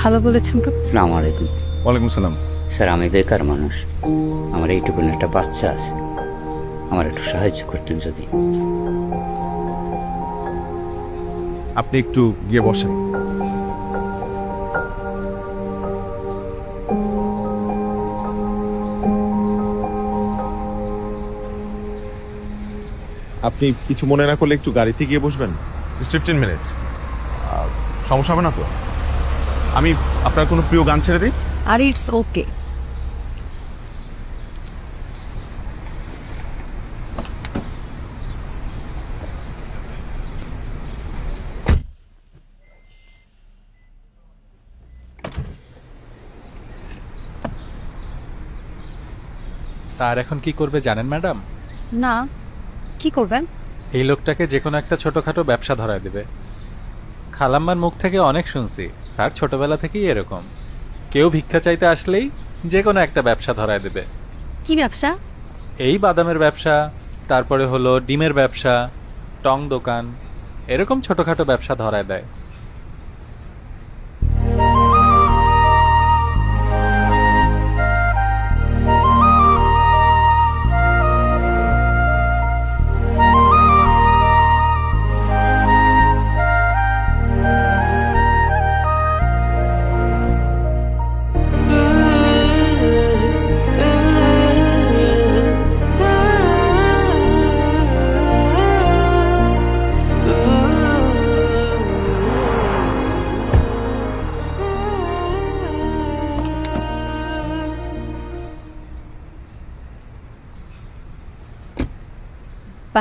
ভালো বলেছেন তো। আসসালামু আলাইকুম। ওয়ালাইকুম সালাম। স্যার, আমি বেকার মানুষ, আমার এইটুকু একটা বাচ্চা আছে, আমার একটু সাহায্য করতেন যদি। আপনি একটু গিয়ে বসেন। আপনি কিছু মনে না করলে একটু গাড়িতে গিয়ে বসবেন। 15 মিনিটস সমস্যা হবে না তো? আমি আপনার কোনো প্রিয় গান ছেড়ে দিই। আর ইটস ওকে। স্যার এখন কি করবে জানেন ম্যাডাম? না, কি করবেন? এই লোকটাকে যে কোনো একটা ছোটখাটো ব্যবসা ধরায় দেবে। খালাম্মার মুখ থেকে অনেক শুনছি স্যার ছোটবেলা থেকেই এরকম, কেউ ভিক্ষা চাইতে আসলেই যে কোনো একটা ব্যবসা ধরায় দেবে। কি ব্যবসা? এই বাদামের ব্যবসা, তারপরে হলো ডিমের ব্যবসা, টং দোকান, এরকম ছোটখাটো ব্যবসা ধরায় দেয়।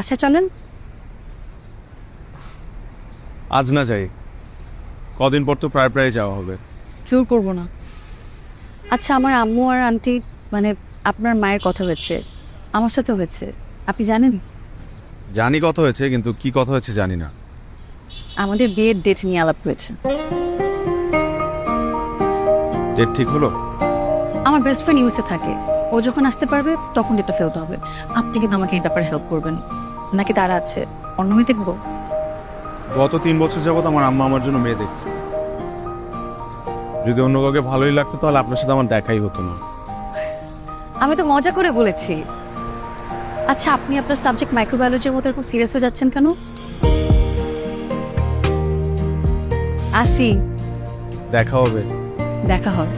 বাসায় চলেন। আজ না যাই, কদিন পর তো প্রায় প্রায় যাওয়া হবে। জোর করবো না। আচ্ছা, আমার আম্মু আর আন্টি মানে আপনার মায়ের কথা হয়েছে, আমার সাথে হয়েছে, আপনি জানেন? জানি কথা হয়েছে, কিন্তু কি কথা হয়েছে জানি না। আমাদের বিয়ের ডেট নিয়ে আলাপ হয়েছে। ডেট ঠিক হলো? আমার বেস্ট ফ্রেন্ড ইউএসএ থাকে, ও যখন আসতে পারবে তখন ডেটটা ফেলতে হবে। আপনি কিন্তু আমাকে এই ব্যাপারে হেল্প করবেন, নাকি তারা আছে অন্য মেয়ে দেখবো? গত 3 বছর যাবত আমার আম্মা আমার জন্য মেয়ে দেখছে। যদি অন্য কাউকে ভালোই লাগতো তাহলে আপনার সাথে আমার দেখাই হতো না। আমি তো মজা করে বলেছি। আচ্ছা, আপনি আপনার সাবজেক্ট মাইক্রোবায়োলজির মতো এরকম সিরিয়াস হয়ে যাচ্ছেন কেন? আসি। দেখা হবে। দেখা হয়।